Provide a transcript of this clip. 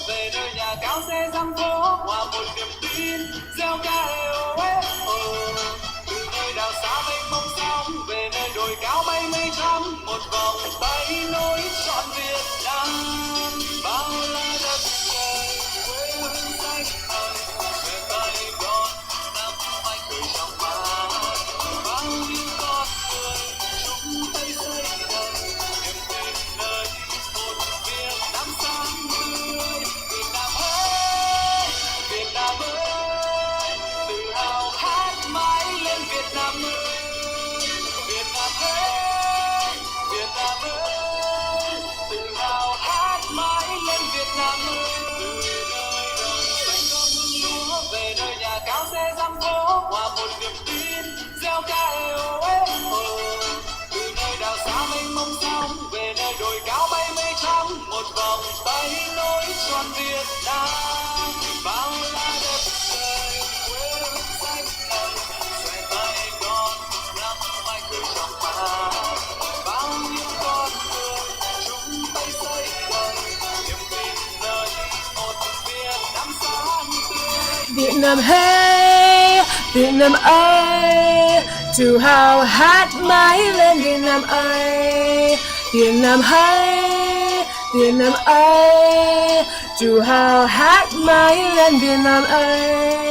về nơi nhà cao xe răng phố hòa một niềm tin gieo ca từ nơi đảo xa mênh mông sóng về nơi đồi cao bay mây thắm một vòng tay nối trọn Việt Nam bao la đất trời quê hương xanh thời về tay con năm mai cười trong mắt bao nhiêu con người chung tay xây đời niềm tin nơi một Việt Nam sáng tươi Việt Nam ơi Việt Nam ơi tự hào hát mãi lên Việt Nam ơi Việt Nam ơi Việt Nam ơi tự hào hát mãi lên Việt Nam ơi từ nơi đồng xanh có mương lúa về nơi nhà cao xe răng phố hòa một niềm tin gieo ca từ nơi đảo xa mênh mông sóng về nơi đồi cao bay mây thắm một vòng tay nối trọn Việt Nam bao la đất trời quê hương xanh ngời xoay tay đón năm mai cười trong mắt bao nhiêu con người chung tay xây đời niềm tin nơi một Việt Nam sáng tươi Việt Nam hey, Việt Nam ơi, tự hào hát mãi lên Việt Nam ơi, Việt Nam hey, Việt Nam ơi, tự hào hát mãi lên Việt Nam ơi.